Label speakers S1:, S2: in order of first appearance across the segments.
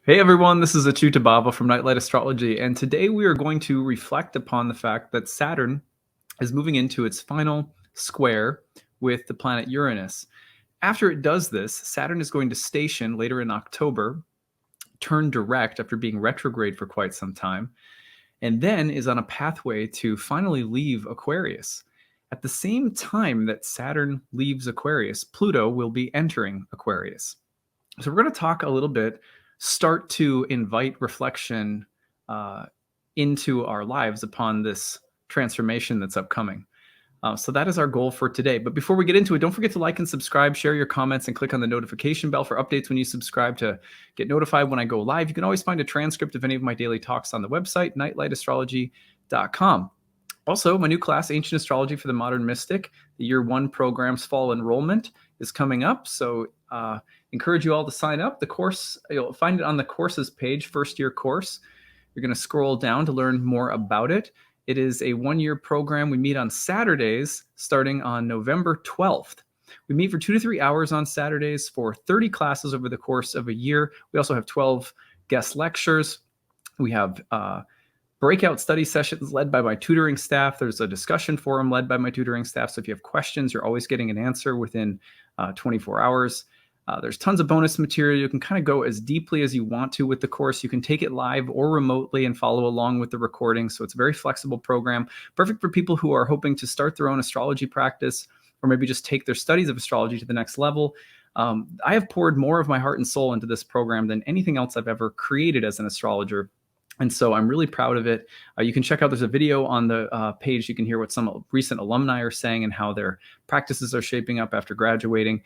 S1: Hey everyone, this is acyuta-bhava from Nightlight Astrology, and today we are going to reflect upon the fact that Saturn is moving into its final square with the planet Uranus. After it does this, Saturn is going to station later in October, turn direct after being retrograde for quite some time, and then is on a pathway to finally leave Aquarius. At the same time that Saturn leaves Aquarius, Pluto will be entering Aquarius. So we're going to talk a little bit, start to invite reflection into our lives upon this transformation that's upcoming. So that is our goal for today. But before we get into it, don't forget to like and subscribe, share your comments, and click on the notification bell for updates when you subscribe to get notified when I go live. You can always find a transcript of any of my daily talks on the website, nightlightastrology.com. Also, my new class, Ancient Astrology for the Modern Mystic, the Year 1 program's fall enrollment is coming up. So encourage you all to sign up. The course, you'll find it on the courses page, first year course. You're going to scroll down to learn more about it. It is a 1-year program. We meet on Saturdays starting on November 12th. We meet for 2 to 3 hours on Saturdays for 30 classes over the course of a year. We also have 12 guest lectures. We have breakout study sessions led by my tutoring staff. There's a discussion forum led by my tutoring staff. So if you have questions, you're always getting an answer within 24 hours. There's tons of bonus material. You can kind of go as deeply as you want to with the course. You can take it live or remotely and follow along with the recording. So it's a very flexible program, perfect for people who are hoping to start their own astrology practice or maybe just take their studies of astrology to the next level. I have poured more of my heart and soul into this program than anything else I've ever created as an astrologer. And so I'm really proud of it. You can check out, there's a video on the page. You can hear what some recent alumni are saying and how their practices are shaping up after graduating.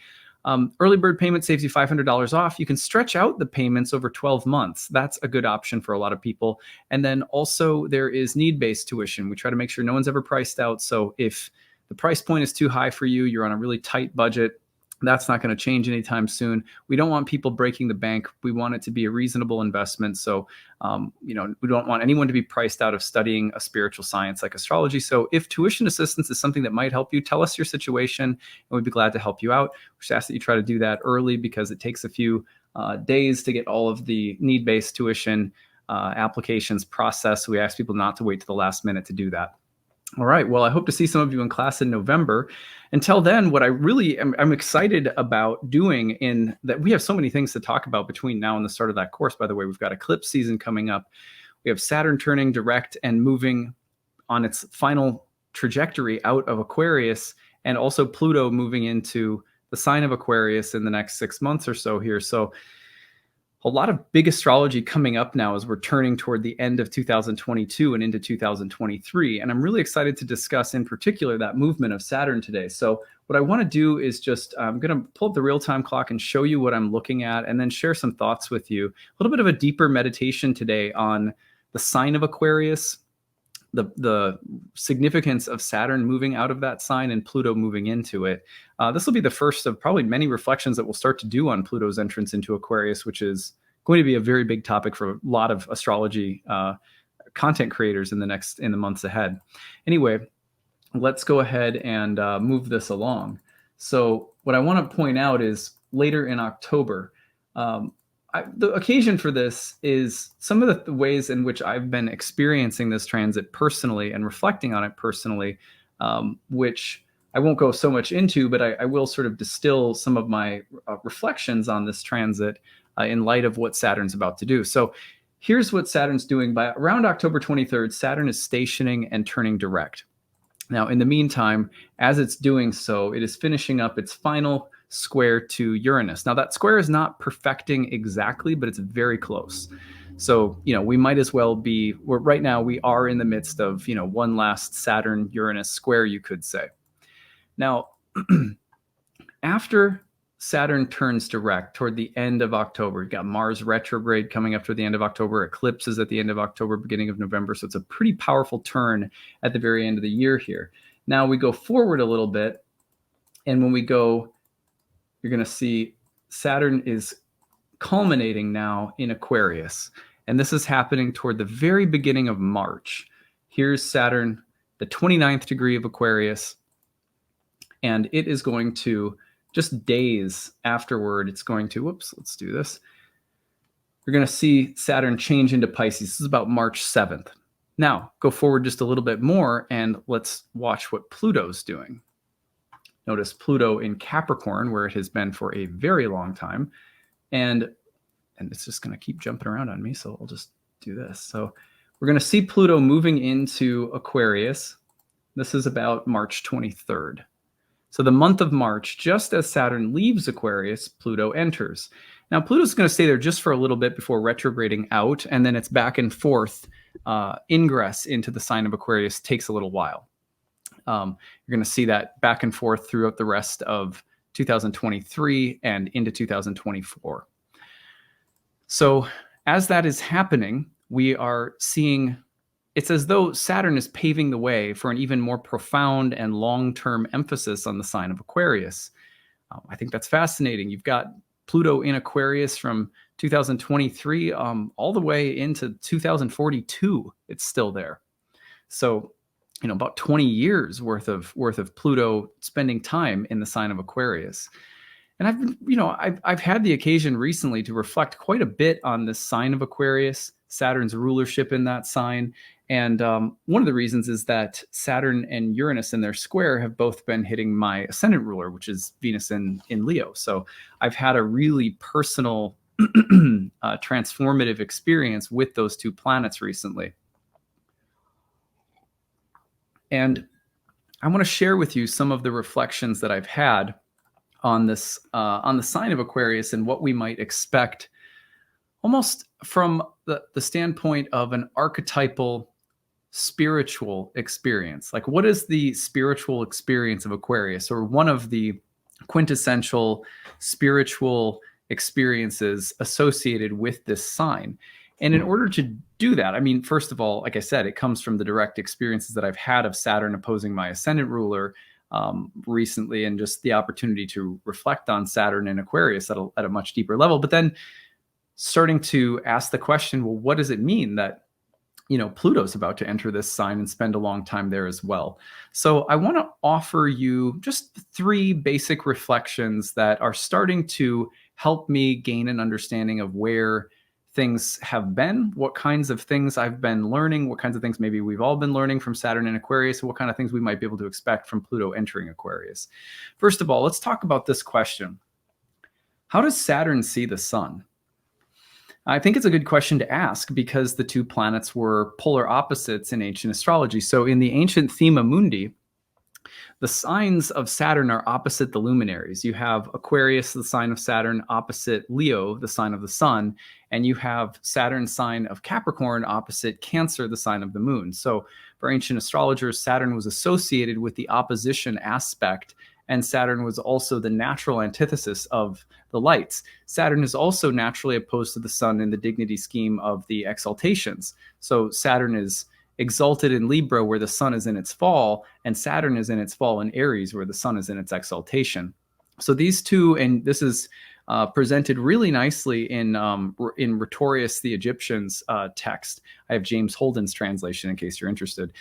S1: Early bird payment saves you $500 off. You can stretch out the payments over 12 months. That's a good option for a lot of people. And then also there is need-based tuition. We try to make sure no one's ever priced out. So if the price point is too high for you, you're on a really tight budget, that's not going to change anytime soon. We don't want people breaking the bank. We want it to be a reasonable investment. So, we don't want anyone to be priced out of studying a spiritual science like astrology. So if tuition assistance is something that might help you, tell us your situation and we'd be glad to help you out. We just ask that you try to do that early because it takes a few days to get all of the need-based tuition applications processed. So we ask people not to wait to the last minute to do that. All right. Well, I hope to see some of you in class in November. Until then, what I really I'm excited about doing in that we have so many things to talk about between now and the start of that course. By the way, we've got eclipse season coming up. We have Saturn turning direct and moving on its final trajectory out of Aquarius, and also Pluto moving into the sign of Aquarius in the next 6 months or so here. So a lot of big astrology coming up now as we're turning toward the end of 2022 and into 2023. And I'm really excited to discuss in particular that movement of Saturn today. So what I want to do is just, I'm going to pull up the real-time clock and show you what I'm looking at and then share some thoughts with you. A little bit of a deeper meditation today on the sign of Aquarius, the significance of Saturn moving out of that sign and Pluto moving into it. This will be the first of probably many reflections that we'll start to do on Pluto's entrance into Aquarius, which is going to be a very big topic for a lot of astrology content creators in the months ahead. Anyway, let's go ahead and move this along. So what I want to point out is later in October, the occasion for this is some of the ways in which I've been experiencing this transit personally and reflecting on it personally, which I won't go so much into, but I will sort of distill some of my reflections on this transit in light of what Saturn's about to do. So here's what Saturn's doing. By around October 23rd, Saturn is stationing and turning direct. Now, in the meantime, as it's doing so, it is finishing up its final square to Uranus. Now, that square is not perfecting exactly, but it's very close. So, we might as well be, right now we are in the midst of, one last Saturn-Uranus square, you could say. Now, after Saturn turns direct toward the end of October, you've got Mars retrograde coming up toward the end of October, eclipses at the end of October, beginning of November. So it's a pretty powerful turn at the very end of the year here. Now we go forward a little bit, and when we go, you're going to see Saturn is culminating now in Aquarius. And this is happening toward the very beginning of March. Here's Saturn, the 29th degree of Aquarius. And it is going to, just days afterward, it's going to, let's do this. You're going to see Saturn change into Pisces. This is about March 7th. Now, go forward just a little bit more and let's watch what Pluto's doing. Notice Pluto in Capricorn, where it has been for a very long time. And it's just going to keep jumping around on me, so I'll just do this. So we're going to see Pluto moving into Aquarius. This is about March 23rd. So the month of March, just as Saturn leaves Aquarius, Pluto enters. Now, Pluto's going to stay there just for a little bit before retrograding out, and then it's back and forth. Ingress into the sign of Aquarius takes a little while. You're going to see that back and forth throughout the rest of 2023 and into 2024. So as that is happening, we are seeing it's as though Saturn is paving the way for an even more profound and long-term emphasis on the sign of Aquarius. I think that's fascinating. You've got Pluto in Aquarius from 2023 all the way into 2042. It's still there. So, about 20 years worth of Pluto spending time in the sign of Aquarius. And I've been, I've had the occasion recently to reflect quite a bit on this sign of Aquarius, Saturn's rulership in that sign. And one of the reasons is that Saturn and Uranus in their square have both been hitting my ascendant ruler, which is Venus in Leo. So I've had a really personal, transformative experience with those two planets recently. And I want to share with you some of the reflections that I've had on this, on the sign of Aquarius and what we might expect almost from the standpoint of an archetypal spiritual experience. Like, what is the spiritual experience of Aquarius, or one of the quintessential spiritual experiences associated with this sign? And in order to do that, I mean, first of all, like I said, it comes from the direct experiences that I've had of Saturn opposing my ascendant ruler recently, and just the opportunity to reflect on Saturn in Aquarius at a much deeper level. But then starting to ask the question, well, what does it mean that Pluto's about to enter this sign and spend a long time there as well? So I want to offer you just 3 basic reflections that are starting to help me gain an understanding of where things have been, what kinds of things I've been learning, what kinds of things maybe we've all been learning from Saturn in Aquarius, and what kind of things we might be able to expect from Pluto entering Aquarius. First of all, let's talk about this question. How does Saturn see the sun? I think it's a good question to ask because the two planets were polar opposites in ancient astrology. So in the ancient Thema Mundi, the signs of Saturn are opposite the luminaries. You have Aquarius, the sign of Saturn, opposite Leo, the sign of the sun, and you have Saturn's sign of Capricorn opposite Cancer, the sign of the moon. So for ancient astrologers, Saturn was associated with the opposition aspect, and Saturn was also the natural antithesis of the lights. Saturn is also naturally opposed to the sun in the dignity scheme of the exaltations. So Saturn is exalted in Libra, where the sun is in its fall, and Saturn is in its fall in Aries, where the sun is in its exaltation. So these two, and this is presented really nicely in Rhetorius the Egyptian's text. I have James Holden's translation in case you're interested.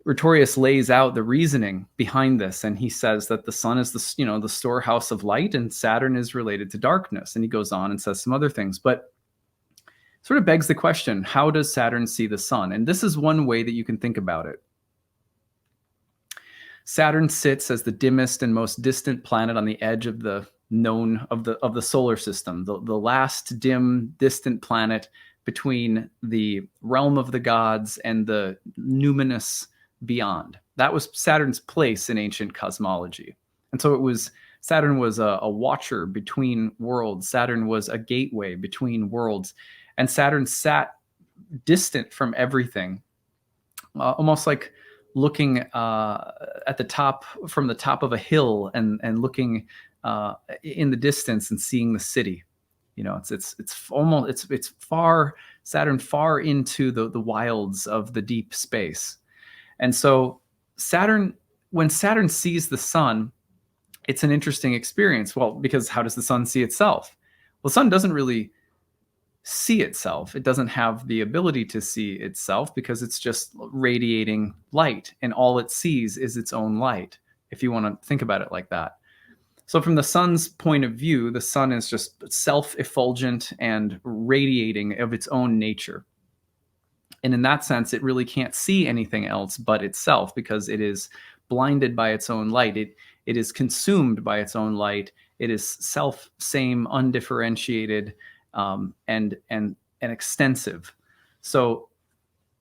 S1: Rhetorius lays out the reasoning behind this, and he says that the sun is the storehouse of light, and Saturn is related to darkness. And he goes on and says some other things, but sort of begs the question, how does Saturn see the sun? And this is one way that you can think about it. Saturn sits as the dimmest and most distant planet on the edge of the known of the solar system, the last dim, distant planet between the realm of the gods and the numinous beyond. That was Saturn's place in ancient cosmology. And so Saturn was a watcher between worlds. Saturn was a gateway between worlds. And Saturn sat distant from everything, almost like looking at the top, from the top of a hill, and looking in the distance and seeing the city. It's far, Saturn far into the wilds of the deep space. And so when Saturn sees the sun, it's an interesting experience. Well, because how does the sun see itself? Well, the sun doesn't really see itself. It doesn't have the ability to see itself because it's just radiating light, and all it sees is its own light, if you want to think about it like that. So from the sun's point of view, the sun is just self-effulgent and radiating of its own nature. And in that sense, it really can't see anything else but itself, because it is blinded by its own light. It is consumed by its own light. It is self-same, undifferentiated, and extensive. So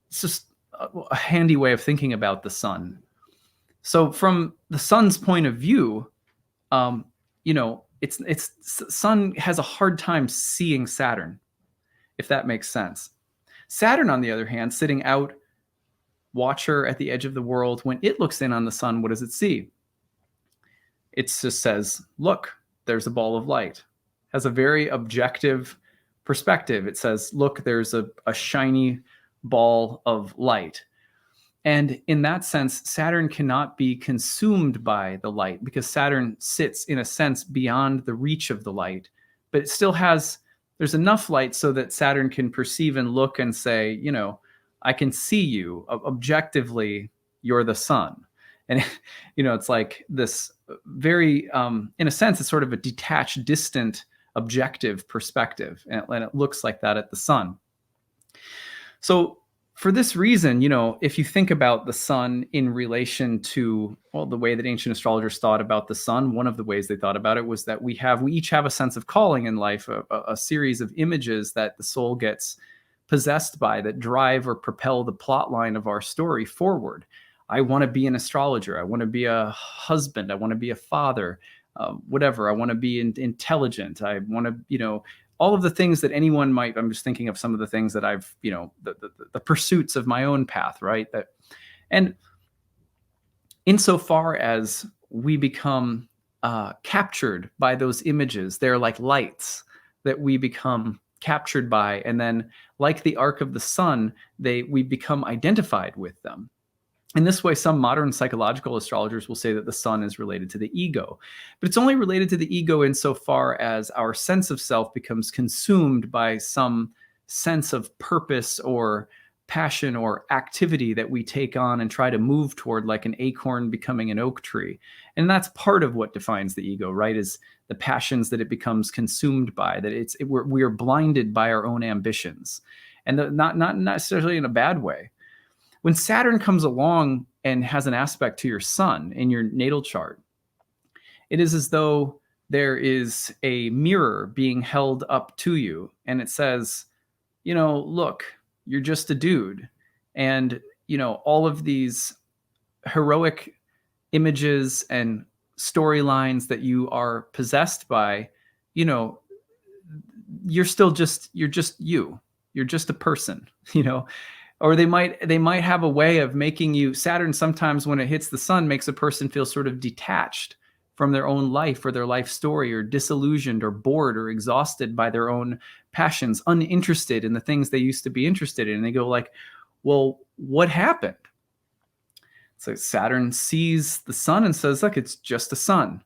S1: it's just a handy way of thinking about the sun. So from the sun's point of view, it's sun has a hard time seeing Saturn, if that makes sense. Saturn, on the other hand, sitting out, watcher at the edge of the world, when it looks in on the sun, what does it see? It just says, look, there's a ball of light. Has a very objective perspective. It says, look, there's a shiny ball of light. And in that sense, Saturn cannot be consumed by the light, because Saturn sits, in a sense, beyond the reach of the light. But it still there's enough light so that Saturn can perceive and look and say, I can see you. Objectively, you're the sun. And, it's like this very, in a sense, it's sort of a detached, distant, objective perspective. And it looks like that at the sun. So for this reason, if you think about the sun in relation to, the way that ancient astrologers thought about the sun, one of the ways they thought about it was that we each have a sense of calling in life, a series of images that the soul gets possessed by, that drive or propel the plot line of our story forward. I want to be an astrologer. I want to be a husband. I want to be a father, whatever. I want to be intelligent. I want to, all of the things that anyone might. I'm just thinking of some of the things that I've, the pursuits of my own path, right? And insofar as we become captured by those images, they're like lights that we become captured by, and then, like the arc of the sun, we become identified with them. In this way, some modern psychological astrologers will say that the sun is related to the ego, but it's only related to the ego insofar as our sense of self becomes consumed by some sense of purpose or passion or activity that we take on and try to move toward, like an acorn becoming an oak tree. And that's part of what defines the ego, right? Is the passions that it becomes consumed by, that we are blinded by our own ambitions, and not necessarily in a bad way. When Saturn comes along and has an aspect to your sun in your natal chart, it is as though there is a mirror being held up to you, and it says, look, you're just a dude. And, all of these heroic images and storylines that you are possessed by, you're just you. You're just a person, Or they might have a way of making you. Saturn sometimes, when it hits the sun, makes a person feel sort of detached from their own life or their life story, or disillusioned or bored or exhausted by their own passions, uninterested in the things they used to be interested in. And they go like, well, what happened? So Saturn sees the sun and says, look, it's just a sun.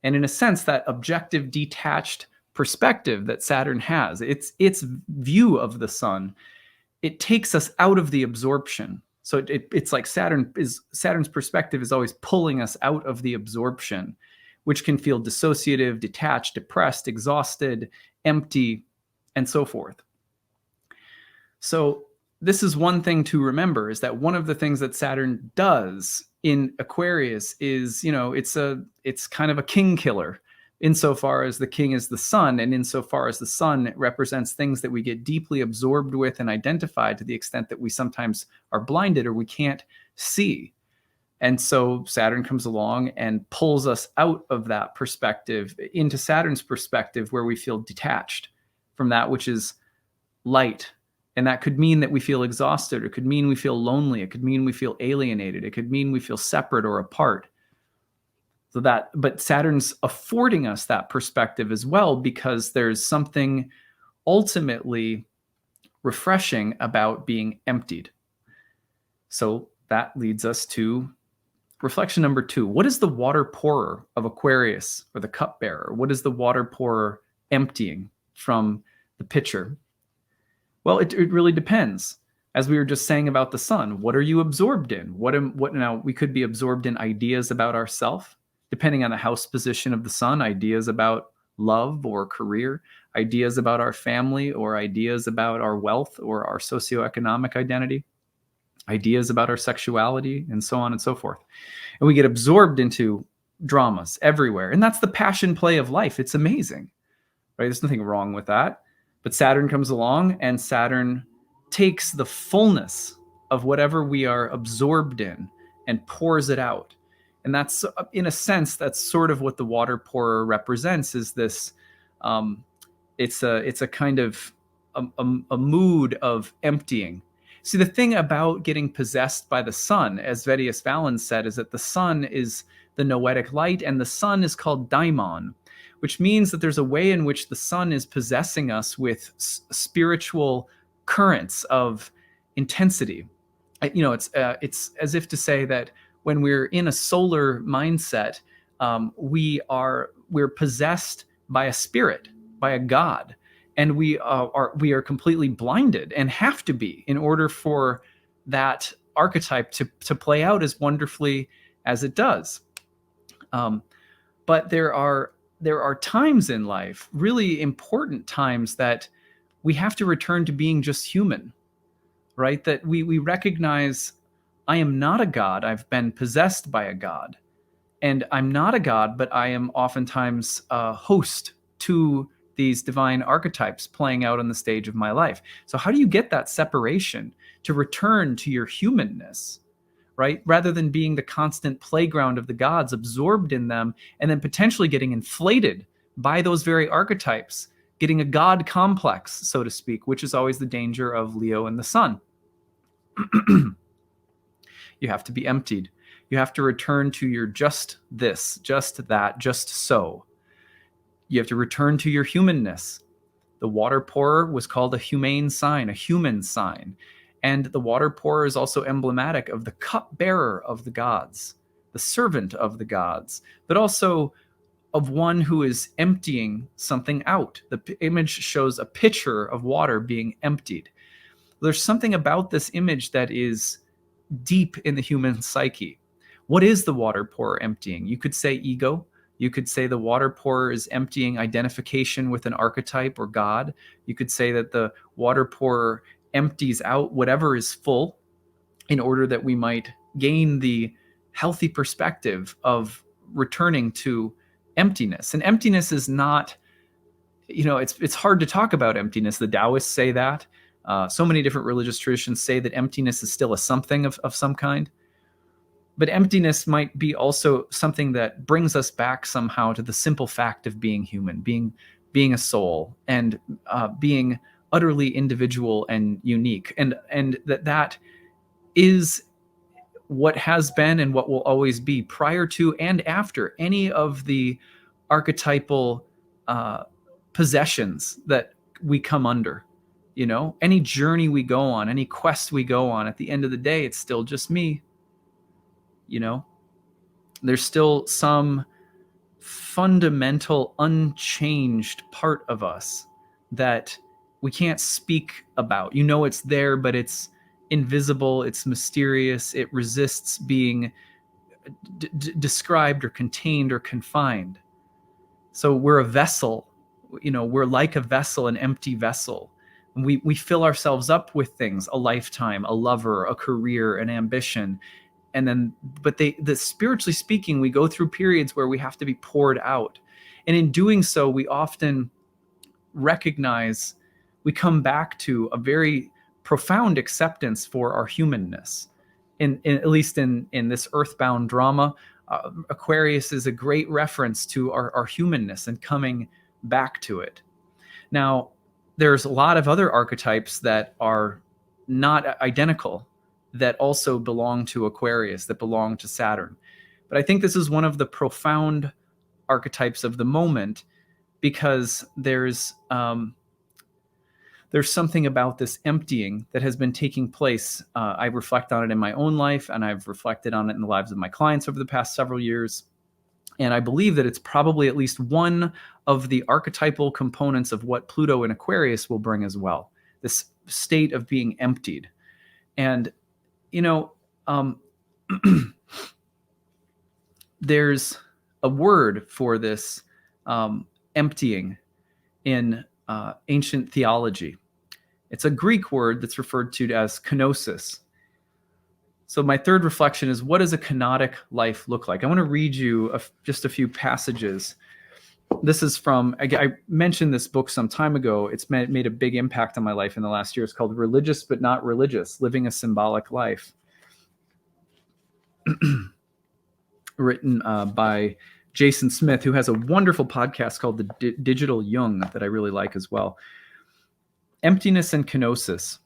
S1: And in a sense, that objective, detached perspective that Saturn has, its view of the sun, it takes us out of the absorption. So it's like Saturn's perspective is always pulling us out of the absorption, which can feel dissociative, detached, depressed, exhausted, empty, and so forth. So this is one thing to remember, is that one of the things that Saturn does in Aquarius is, it's kind of a king killer, insofar as the king is the sun, and insofar as the sun represents things that we get deeply absorbed with and identified to the extent that we sometimes are blinded or we can't see. And so Saturn comes along and pulls us out of that perspective into Saturn's perspective, where we feel detached from that which is light. And that could mean that we feel exhausted. It could mean we feel lonely. It could mean we feel alienated. It could mean we feel separate or apart. But Saturn's affording us that perspective as well, because there's something ultimately refreshing about being emptied. So that leads us to reflection number 2. What is the water pourer of Aquarius, or the cupbearer? What is the water pourer emptying from the pitcher? Well, it really depends. As we were just saying about the sun, what are you absorbed in? What now? We could be absorbed in ideas about ourselves depending on the house position of the sun, ideas about love or career, ideas about our family, or ideas about our wealth or our socioeconomic identity, ideas about our sexuality, and so on and so forth. And we get absorbed into dramas everywhere. And that's the passion play of life. It's amazing, right? There's nothing wrong with that. But Saturn comes along, and Saturn takes the fullness of whatever we are absorbed in and pours it out. And that's, in a sense, that's sort of what the water pourer represents, is this, it's a kind of a mood of emptying. See, the thing about getting possessed by the sun, as Vettius Valens said, is that the sun is the noetic light, and the sun is called daimon, which means that there's a way in which the sun is possessing us with spiritual currents of intensity. It's as if to say that when we're in a solar mindset, we're possessed by a spirit, by a god, and we are completely blinded, and have to be, in order for that archetype to play out as wonderfully as it does. But there are times in life, really important times, that we have to return to being just human, right? That we recognize, I am not a god. I've been possessed by a god. And I'm not a god, but I am oftentimes a host to these divine archetypes playing out on the stage of my life. So how do you get that separation to return to your humanness, right? Rather than being the constant playground of the gods, absorbed in them, and then potentially getting inflated by those very archetypes, getting a god complex, so to speak, which is always the danger of Leo and the sun. You have to be emptied. You have to return to your just this, just that, just so. You have to return to your humanness. The water pourer was called a humane sign, a human sign. And the water pourer is also emblematic of the cupbearer of the gods, the servant of the gods, but also of one who is emptying something out. The image shows a pitcher of water being emptied. There's something about this image that is deep in the human psyche. What is the water pourer emptying? You could say ego. You could say the water pourer is emptying identification with an archetype or god. You could say that the water pourer empties out whatever is full, in order that we might gain the healthy perspective of returning to emptiness. And emptiness is not, it's hard to talk about emptiness. The Taoists say that. So many different religious traditions say that emptiness is still a something of some kind. But emptiness might be also something that brings us back somehow to the simple fact of being human, being a soul, and being utterly individual and unique, and that is what has been and what will always be, prior to and after any of the archetypal possessions that we come under. Any journey we go on, any quest we go on, at the end of the day, it's still just me. There's still some fundamental unchanged part of us that we can't speak about. It's there, but it's invisible, it's mysterious, it resists being described or contained or confined. So we're a vessel, we're like a vessel, an empty vessel. We fill ourselves up with things, a lifetime, a lover, a career, an ambition. And then, but spiritually speaking, we go through periods where we have to be poured out. And in doing so, we often recognize, we come back to a very profound acceptance for our humanness. At least in this earthbound drama, Aquarius is a great reference to our humanness and coming back to it. Now, there's a lot of other archetypes that are not identical, that also belong to Aquarius, that belong to Saturn. But I think this is one of the profound archetypes of the moment, because there's something about this emptying that has been taking place. I reflect on it in my own life, and I've reflected on it in the lives of my clients over the past several years. And I believe that it's probably at least one of the archetypal components of what Pluto in Aquarius will bring as well, this state of being emptied. And there's a word for this emptying in ancient theology. It's a Greek word that's referred to as kenosis. So my third reflection is, what does a kenotic life look like? I want to read you just a few passages. This is from, I mentioned this book some time ago. It's made a big impact on my life in the last year. It's called Religious But Not Religious, Living a Symbolic Life. Written by Jason Smith, who has a wonderful podcast called The Digital Jung that I really like as well. Emptiness and kenosis.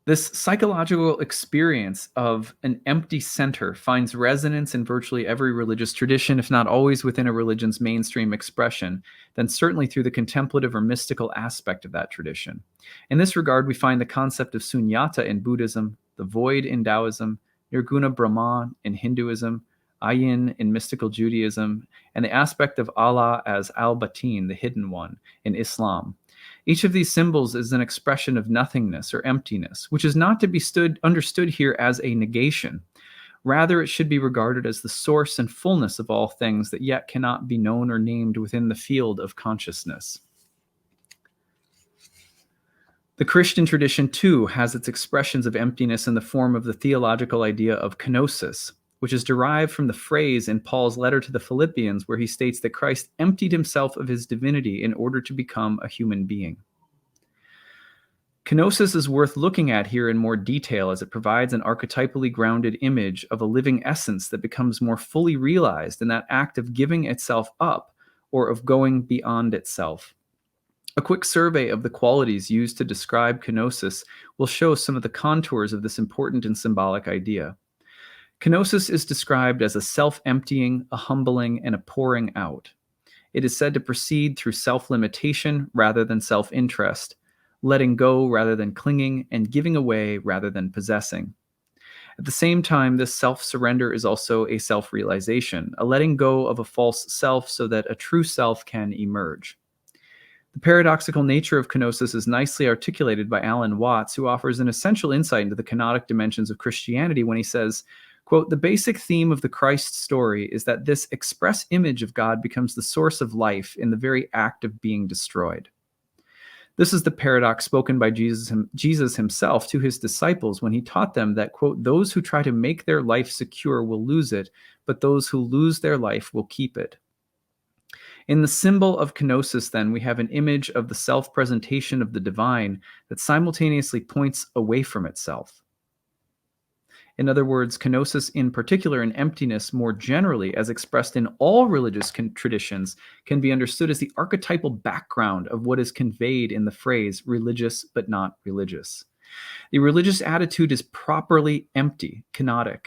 S1: This psychological experience of an empty center finds resonance in virtually every religious tradition, if not always within a religion's mainstream expression, then certainly through the contemplative or mystical aspect of that tradition. In this regard, we find the concept of sunyata in Buddhism, the void in Taoism, Nirguna Brahman in Hinduism, Ayin in mystical Judaism, and the aspect of Allah as Al-Batin, the hidden one, in Islam. Each of these symbols is an expression of nothingness or emptiness, which is not to be understood here as a negation. Rather, it should be regarded as the source and fullness of all things that yet cannot be known or named within the field of consciousness. The Christian tradition, too, has its expressions of emptiness in the form of the theological idea of kenosis, which is derived from the phrase in Paul's letter to the Philippians where he states that Christ emptied himself of his divinity in order to become a human being. Kenosis is worth looking at here in more detail as it provides an archetypally grounded image of a living essence that becomes more fully realized in that act of giving itself up or of going beyond itself. A quick survey of the qualities used to describe kenosis will show some of the contours of this important and symbolic idea. Kenosis is described as a self-emptying, a humbling, and a pouring out. It is said to proceed through self-limitation rather than self-interest, letting go rather than clinging, and giving away rather than possessing. At the same time, this self-surrender is also a self-realization, a letting go of a false self so that a true self can emerge. The paradoxical nature of kenosis is nicely articulated by Alan Watts, who offers an essential insight into the kenotic dimensions of Christianity when he says, quote, "The basic theme of the Christ story is that this express image of God becomes the source of life in the very act of being destroyed." This is the paradox spoken by Jesus himself to his disciples when he taught them that, quote, "Those who try to make their life secure will lose it, but those who lose their life will keep it." In the symbol of kenosis, then, we have an image of the self-presentation of the divine that simultaneously points away from itself. In other words, kenosis in particular and emptiness more generally, as expressed in all religious traditions, can be understood as the archetypal background of what is conveyed in the phrase religious but not religious. The religious attitude is properly empty, kenotic.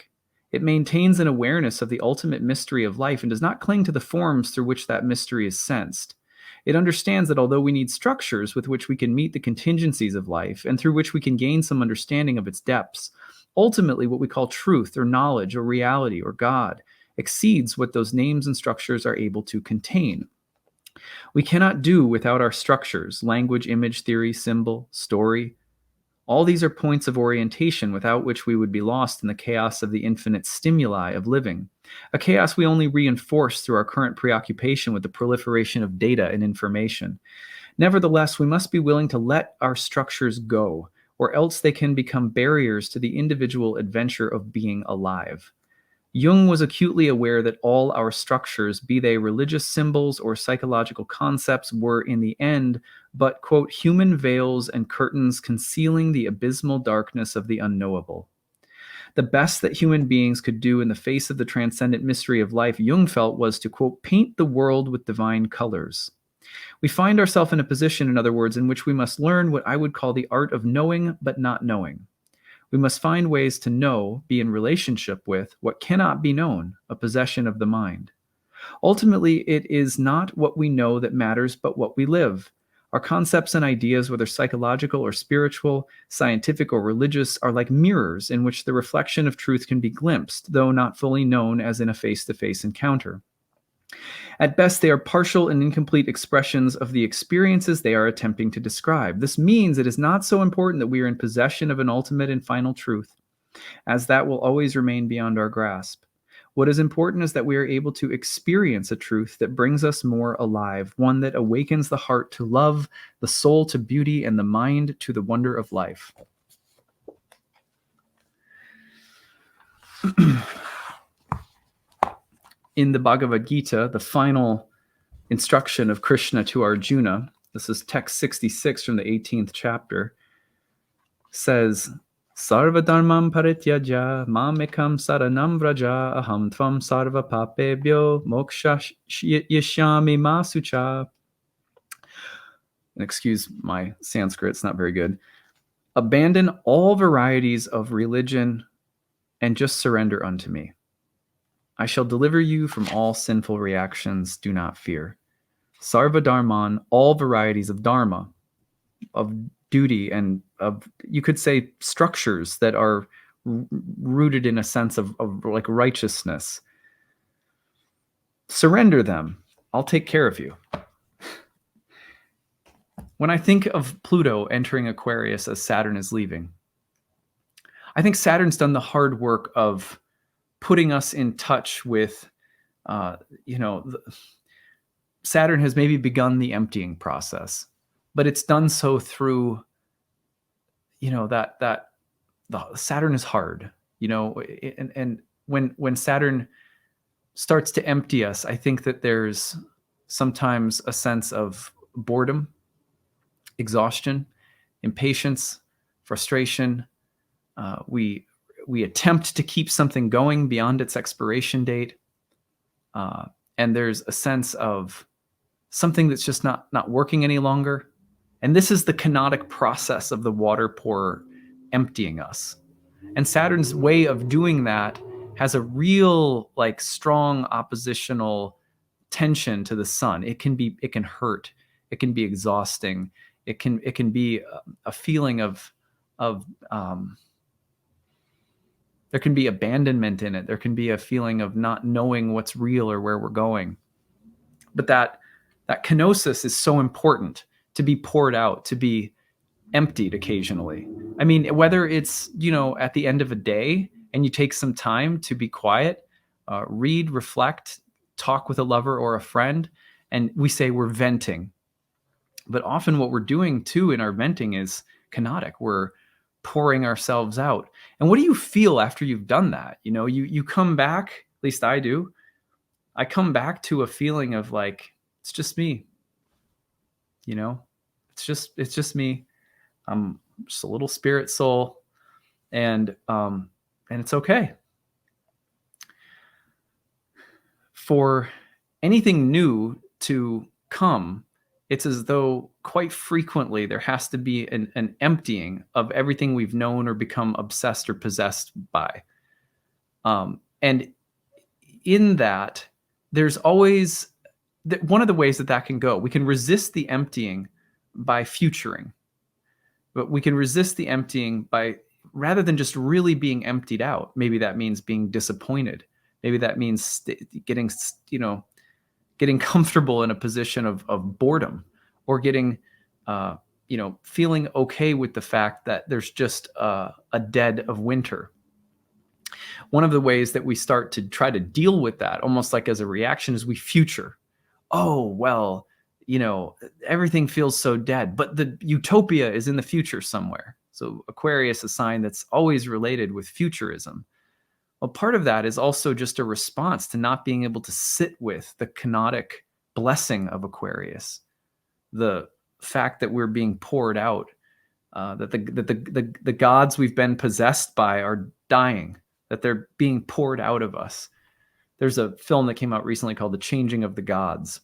S1: It maintains an awareness of the ultimate mystery of life and does not cling to the forms through which that mystery is sensed. It understands that although we need structures with which we can meet the contingencies of life and through which we can gain some understanding of its depths, ultimately what we call truth or knowledge or reality or God exceeds what those names and structures are able to contain. We cannot do without our structures, language, image, theory, symbol, story. All these are points of orientation without which we would be lost in the chaos of the infinite stimuli of living, a chaos we only reinforce through our current preoccupation with the proliferation of data and information. Nevertheless, we must be willing to let our structures go, or else they can become barriers to the individual adventure of being alive. Jung was acutely aware that all our structures, be they religious symbols or psychological concepts, were in the end but, quote, "human veils and curtains concealing the abysmal darkness of the unknowable." The best that human beings could do in the face of the transcendent mystery of life, Jung felt, was to, quote, "paint the world with divine colors." We find ourselves in a position, in other words, in which we must learn what I would call the art of knowing but not knowing. We must find ways to know, be in relationship with, what cannot be known, a possession of the mind. Ultimately, it is not what we know that matters, but what we live. Our concepts and ideas, whether psychological or spiritual, scientific or religious, are like mirrors in which the reflection of truth can be glimpsed, though not fully known as in a face-to-face encounter. At best, they are partial and incomplete expressions of the experiences they are attempting to describe. This means it is not so important that we are in possession of an ultimate and final truth, as that will always remain beyond our grasp. What is important is that we are able to experience a truth that brings us more alive, one that awakens the heart to love, the soul to beauty, and the mind to the wonder of life. In the Bhagavad Gita, the final instruction of Krishna to Arjuna, this is text 66 from the 18th chapter, says, Sarva dharmam parityaja mamekam saranam vraja aham tvam sarva papebhyo moksha yashyami masucha. And excuse my Sanskrit, it's not very good. Abandon all varieties of religion and just surrender unto me. I shall deliver you from all sinful reactions. Do not fear. Sarva dharman, all varieties of dharma, of duty, and of, you could say, structures that are rooted in a sense of like righteousness. Surrender them. I'll take care of you. When I think of Pluto entering Aquarius as Saturn is leaving, I think Saturn's done the hard work of putting us in touch with, Saturn has maybe begun the emptying process, but it's done so through, that the Saturn is hard, and when Saturn starts to empty us, I think that there's sometimes a sense of boredom, exhaustion, impatience, frustration. We attempt to keep something going beyond its expiration date, and there's a sense of something that's just not working any longer. And this is the kenotic process of the water pour emptying us. And Saturn's way of doing that has a real, like, strong oppositional tension to the sun. It can hurt. It can be exhausting. It can be a feeling of there can be abandonment in it. There can be a feeling of not knowing what's real or where we're going. But that kenosis is so important, to be poured out, to be emptied occasionally. I mean, whether it's, at the end of a day and you take some time to be quiet, read, reflect, talk with a lover or a friend, and we say we're venting. But often what we're doing too in our venting is kenotic. We're pouring ourselves out. And what do you feel after you've done that? You come back, at least I do. I come back to a feeling of like, it's just me. It's just me. I'm just a little spirit soul, and it's okay. For anything new to come, it's as though quite frequently there has to be an emptying of everything we've known or become obsessed or possessed by. And in that, there's always one of the ways that can go. We can resist the emptying by futuring, but we can resist the emptying by, rather than just really being emptied out. Maybe that means being disappointed. Maybe that means getting comfortable in a position of boredom, or getting, feeling okay with the fact that there's just a dead of winter. One of the ways that we start to try to deal with that, almost like as a reaction, is we future. Oh, well, everything feels so dead, but the utopia is in the future somewhere. So Aquarius, a sign that's always related with futurism. Well, part of that is also just a response to not being able to sit with the kenotic blessing of Aquarius, the fact that we're being poured out, that the gods we've been possessed by are dying, that they're being poured out of us. There's a film that came out recently called The Changing of the Gods.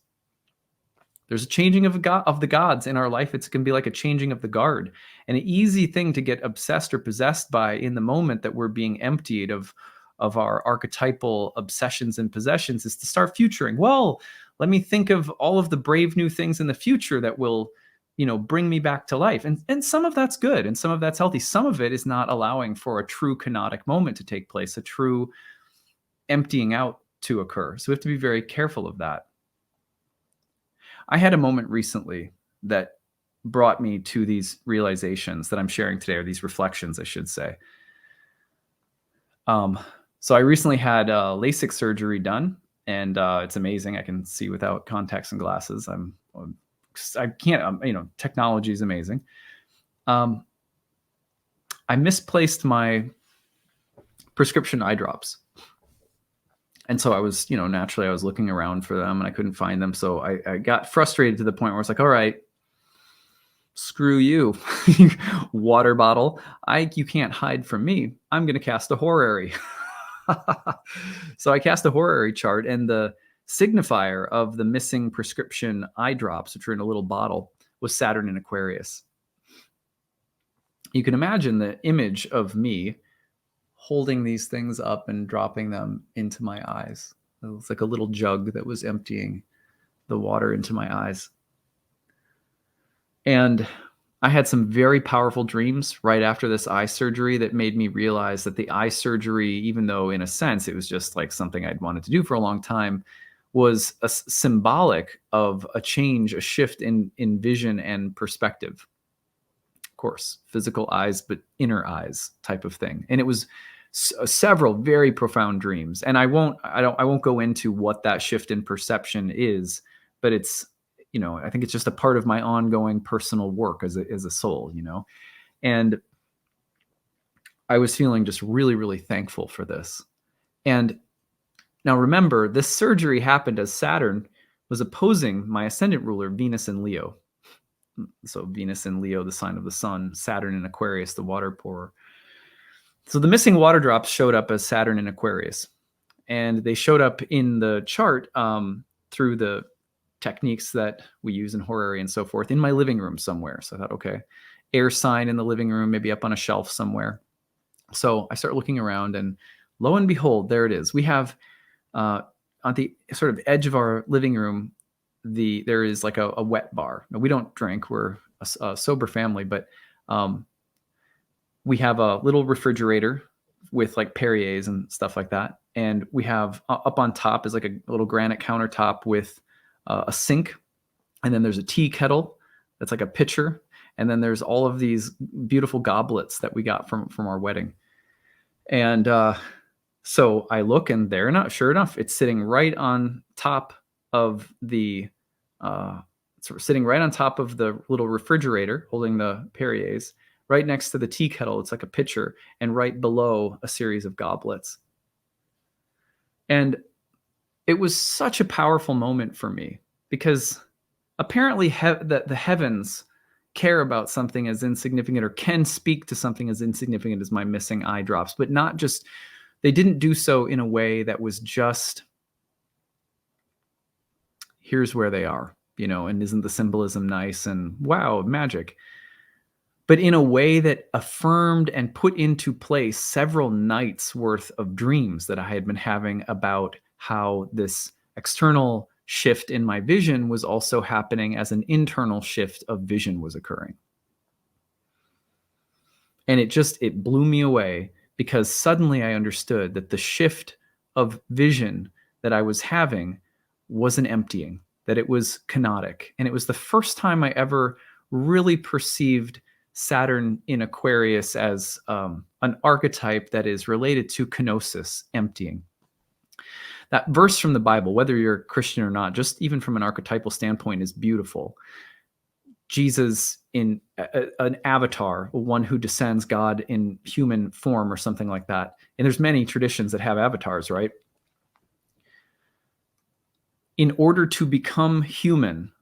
S1: There's a changing of the gods in our life. It can be like a changing of the guard. And an easy thing to get obsessed or possessed by in the moment that we're being emptied of our archetypal obsessions and possessions is to start futuring. Well, let me think of all of the brave new things in the future that will, bring me back to life. And some of that's good and some of that's healthy. Some of it is not allowing for a true kenotic moment to take place, a true emptying out to occur. So we have to be very careful of that. I had a moment recently that brought me to these realizations that I'm sharing today, or these reflections, I should say. So I recently had LASIK surgery done, and it's amazing. I can see without contacts and glasses. I can't. Technology is amazing. I misplaced my prescription eye drops, and so I was, naturally I was looking around for them and I couldn't find them. So I got frustrated to the point where it's like, all right, screw you, water bottle. You can't hide from me. I'm going to cast a horary. So I cast a horary chart, and the signifier of the missing prescription eye drops, which are in a little bottle, was Saturn in Aquarius. You can imagine the image of me holding these things up and dropping them into my eyes. It was like a little jug that was emptying the water into my eyes. And I had some very powerful dreams right after this eye surgery that made me realize that the eye surgery, even though in a sense it was just like something I'd wanted to do for a long time, was symbolic of a change, a shift in vision and perspective. Of course, physical eyes, but inner eyes type of thing. And it was several very profound dreams. And I won't go into what that shift in perception is, but it's, I think it's just a part of my ongoing personal work as a soul, and I was feeling just really, really thankful for this. And now remember, this surgery happened as Saturn was opposing my ascendant ruler, Venus in Leo. So Venus in Leo, the sign of the sun, Saturn in Aquarius, the water pourer. So the missing water drops showed up as Saturn in Aquarius, and they showed up in the chart through the techniques that we use in horary and so forth in my living room somewhere. So I thought, okay, air sign in the living room, maybe up on a shelf somewhere. So I start looking around, and lo and behold, there it is. We have on the sort of edge of our living room, there is like a wet bar. Now, we don't drink. We're a sober family, but we have a little refrigerator with like Perriers and stuff like that. And we have up on top is like a little granite countertop with a sink, and then there's a tea kettle that's like a pitcher, and then there's all of these beautiful goblets that we got from our wedding. And so I look, and sure enough, it's sitting right on top of the sitting right on top of the little refrigerator, holding the Perriers, right next to the tea kettle. It's like a pitcher, and right below a series of goblets. And it was such a powerful moment for me, because apparently the heavens care about something as insignificant, or can speak to something as insignificant as my missing eye drops, but not just, they didn't do so in a way that was just, here's where they are, and isn't the symbolism nice and wow, magic, but in a way that affirmed and put into place several nights worth of dreams that I had been having about how this external shift in my vision was also happening as an internal shift of vision was occurring. And it blew me away, because suddenly I understood that the shift of vision that I was having was an emptying, that it was kenotic. And it was the first time I ever really perceived Saturn in Aquarius as an archetype that is related to kenosis, emptying. That verse from the Bible, whether you're a Christian or not, just even from an archetypal standpoint, is beautiful. Jesus in an avatar, one who descends, God in human form or something like that. And there's many traditions that have avatars, right? In order to become human,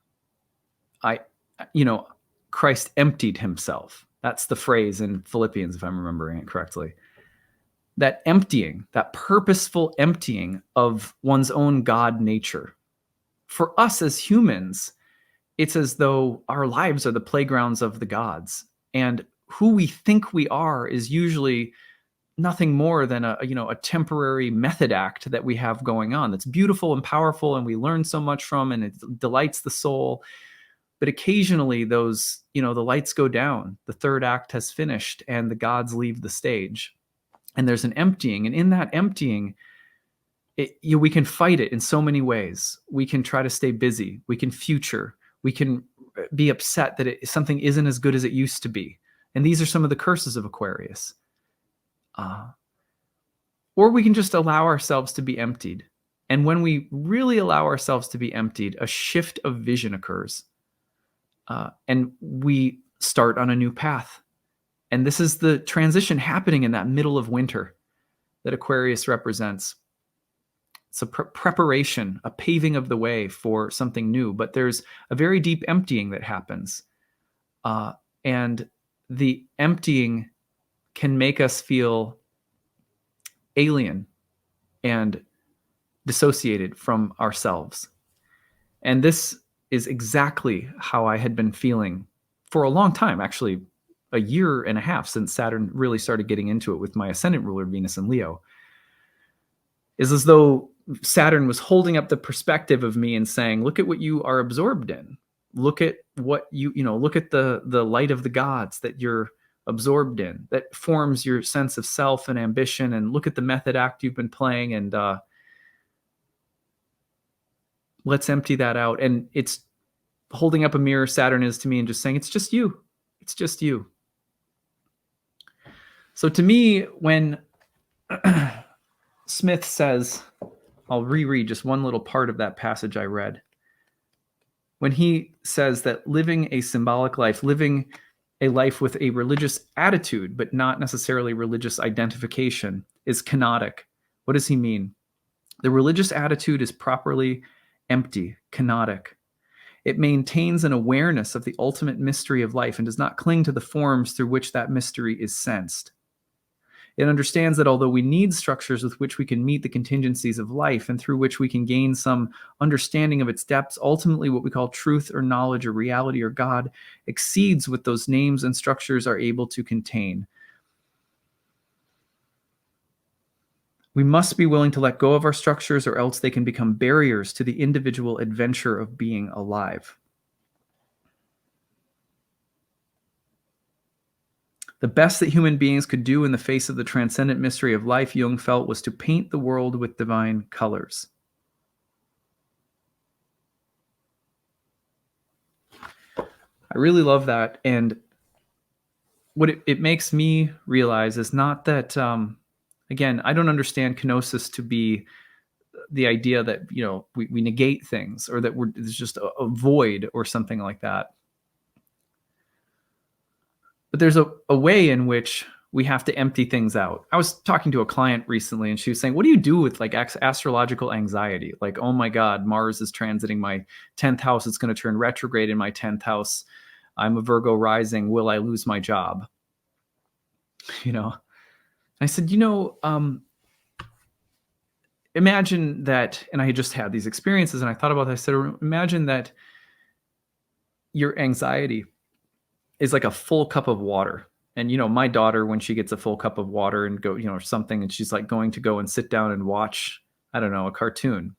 S1: Christ emptied himself. That's the phrase in Philippians, if I'm remembering it correctly. That emptying, that purposeful emptying of one's own God nature. For us as humans, it's as though our lives are the playgrounds of the gods, and who we think we are is usually nothing more than a temporary method act that we have going on that's beautiful and powerful, and we learn so much from, and it delights the soul. But occasionally those, the lights go down, the third act has finished, and the gods leave the stage, and there's an emptying. And in that emptying, we can fight it in so many ways. We can try to stay busy. We can future. We can be upset that something isn't as good as it used to be. And these are some of the curses of Aquarius. Or we can just allow ourselves to be emptied. And when we really allow ourselves to be emptied, a shift of vision occurs. And we start on a new path. And this is the transition happening in that middle of winter that Aquarius represents. It's a preparation, a paving of the way for something new. But there's a very deep emptying that happens. And the emptying can make us feel alien and dissociated from ourselves. And this is exactly how I had been feeling for a long time, actually a year and a half since Saturn really started getting into it with my ascendant ruler, Venus in Leo. Is as though Saturn was holding up the perspective of me and saying, look at what you are absorbed in. Look at what look at the light of the gods that you're absorbed in, that forms your sense of self and ambition, and look at the method act you've been playing, and let's empty that out. And it's holding up a mirror, Saturn is to me, and just saying, it's just you. It's just you. So to me, when Smith says, I'll reread just one little part of that passage I read. When he says that living a symbolic life, living a life with a religious attitude, but not necessarily religious identification, is kenotic. What does he mean? The religious attitude is properly empty, kenotic. It maintains an awareness of the ultimate mystery of life and does not cling to the forms through which that mystery is sensed. It understands that although we need structures with which we can meet the contingencies of life and through which we can gain some understanding of its depths, ultimately what we call truth or knowledge or reality or God exceeds what those names and structures are able to contain. We must be willing to let go of our structures, or else they can become barriers to the individual adventure of being alive. The best that human beings could do in the face of the transcendent mystery of life, Jung felt, was to paint the world with divine colors. I really love that. And what it makes me realize is not that, again, I don't understand kenosis to be the idea that, we negate things, or that there's just a void or something like that. But there's a way in which we have to empty things out. I was talking to a client recently, and she was saying, what do you do with like astrological anxiety? Like, oh my God, Mars is transiting my 10th house. It's going to turn retrograde in my 10th house. I'm a Virgo rising. Will I lose my job? I said, imagine that, and I had just had these experiences, and I thought about this. I said, imagine that your anxiety is like a full cup of water. And, my daughter, when she gets a full cup of water and go, or something, and she's like going to go and sit down and watch, I don't know, a cartoon.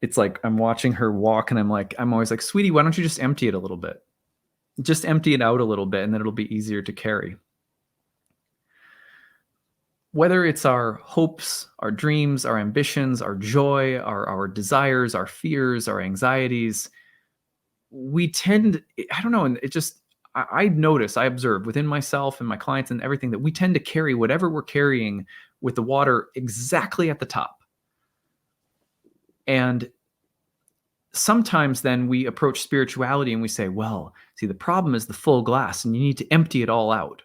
S1: It's like I'm watching her walk, and I'm always like, sweetie, why don't you just empty it a little bit? Just empty it out a little bit, and then it'll be easier to carry. Whether it's our hopes, our dreams, our ambitions, our joy, our desires, our fears, our anxieties, we tend, I don't know, and it just, I notice, I observe within myself and my clients and everything, that we tend to carry whatever we're carrying with the water exactly at the top. And sometimes then we approach spirituality and we say, well, see, the problem is the full glass and you need to empty it all out.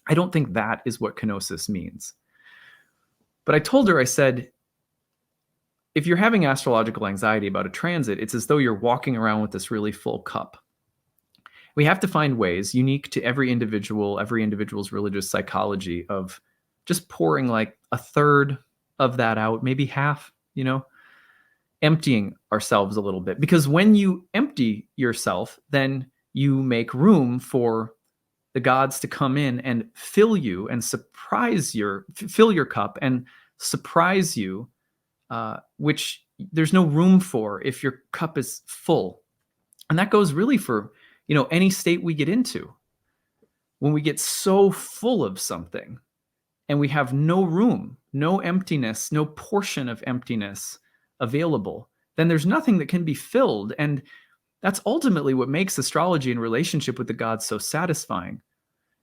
S1: I don't think that is what kenosis means. But I told her, I said, if you're having astrological anxiety about a transit, it's as though you're walking around with this really full cup. We have to find ways unique to every individual's religious psychology, of just pouring like a third of that out, maybe half, emptying ourselves a little bit. Because when you empty yourself, then you make room for the gods to come in and fill you and fill your cup and surprise you, which there's no room for if your cup is full. And that goes really for, any state we get into. When we get so full of something and we have no room, no emptiness, no portion of emptiness available, then there's nothing that can be filled. And that's ultimately what makes astrology and relationship with the gods so satisfying.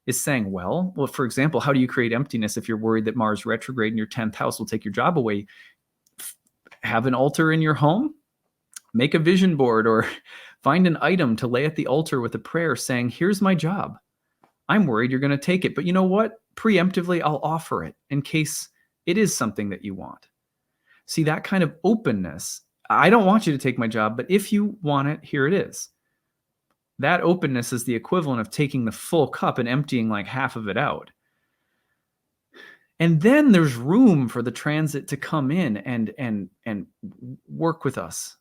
S1: is saying, well, for example, how do you create emptiness if you're worried that Mars retrograde in your 10th house will take your job away? Have an altar in your home, make a vision board, or find an item to lay at the altar with a prayer saying, here's my job. I'm worried you're going to take it, but you know what? Preemptively, I'll offer it in case it is something that you want. See, that kind of openness. I don't want you to take my job, but if you want it, here it is. That openness is the equivalent of taking the full cup and emptying like half of it out. And then there's room for the transit to come in and work with us.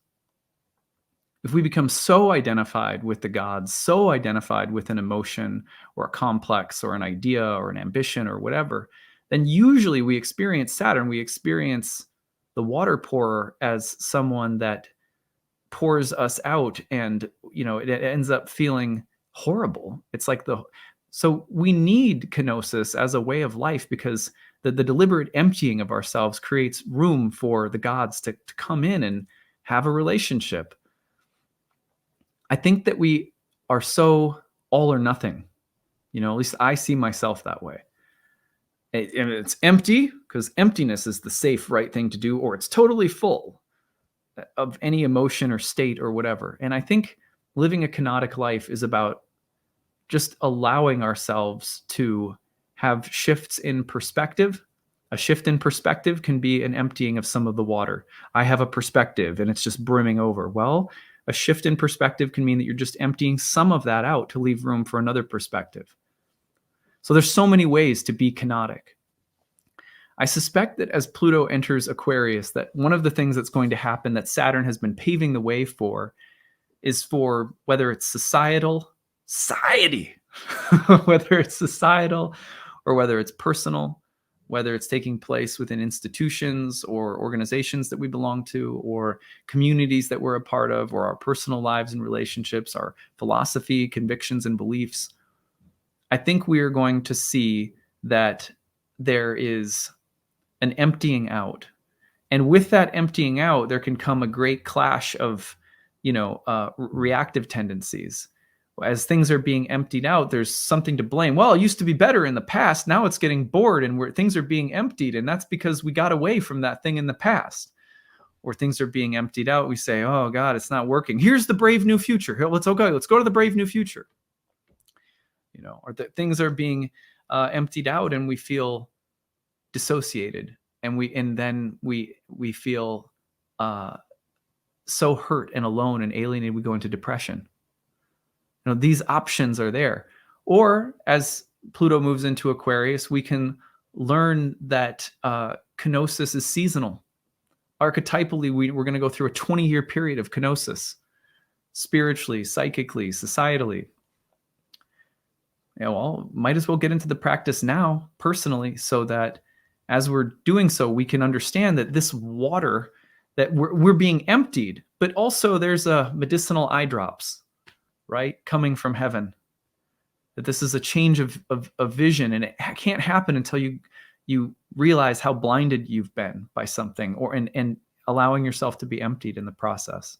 S1: If we become so identified with the gods, so identified with an emotion or a complex or an idea or an ambition or whatever, then usually we experience Saturn, we experience the water pourer as someone that pours us out, and it ends up feeling horrible. It's like so we need kenosis as a way of life, because the deliberate emptying of ourselves creates room for the gods to come in and have a relationship. I think that we are so all or nothing. At least I see myself that way. And it's empty because emptiness is the safe, right thing to do, or it's totally full of any emotion or state or whatever. And I think living a kenotic life is about just allowing ourselves to have shifts in perspective. A shift in perspective can be an emptying of some of the water. I have a perspective and it's just brimming over. Well, a shift in perspective can mean that you're just emptying some of that out to leave room for another perspective. So there's so many ways to be kenotic. I suspect that as Pluto enters Aquarius, that one of the things that's going to happen that Saturn has been paving the way for is for whether it's society, whether it's societal or whether it's personal, whether it's taking place within institutions or organizations that we belong to, or communities that we're a part of, or our personal lives and relationships, our philosophy, convictions, and beliefs. I think we are going to see that there is an emptying out. And with that emptying out, there can come a great clash of, reactive tendencies. As things are being emptied out, there's something to blame. Well, it used to be better in the past. Now it's getting bored and things are being emptied. And that's because we got away from that thing in the past. Or things are being emptied out. We say, oh God, it's not working. Here's the brave new future. Here, let's go to the brave new future. Or that things are being emptied out and we feel dissociated, and then we feel so hurt and alone and alienated, we go into depression. These options are there. Or as Pluto moves into Aquarius, we can learn that kenosis is seasonal. Archetypally, we're going to go through a 20-year period of kenosis, spiritually, psychically, societally. Might as well get into the practice now, personally, so that as we're doing so, we can understand that this water, that we're being emptied, but also there's a medicinal eye drops, right, coming from heaven. That this is a change of vision, and it can't happen until you realize how blinded you've been by something, and allowing yourself to be emptied in the process.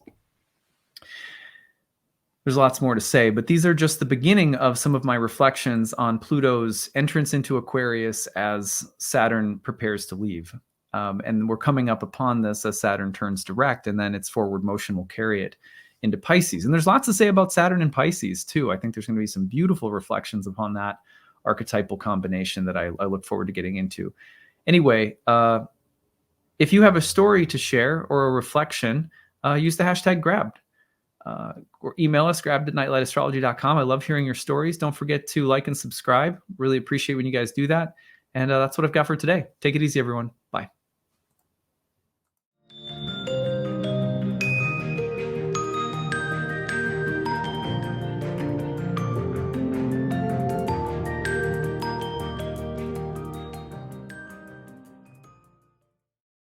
S1: There's lots more to say, but these are just the beginning of some of my reflections on Pluto's entrance into Aquarius as Saturn prepares to leave. And we're coming up upon this as Saturn turns direct, and then its forward motion will carry it into Pisces. And there's lots to say about Saturn and Pisces too. I think there's going to be some beautiful reflections upon that archetypal combination that I look forward to getting into. Anyway, if you have a story to share or a reflection, use the hashtag grabbed. Or email us, grabbed@nightlightastrology.com. I love hearing your stories. Don't forget to like and subscribe. Really appreciate when you guys do that. And that's what I've got for today. Take it easy, everyone.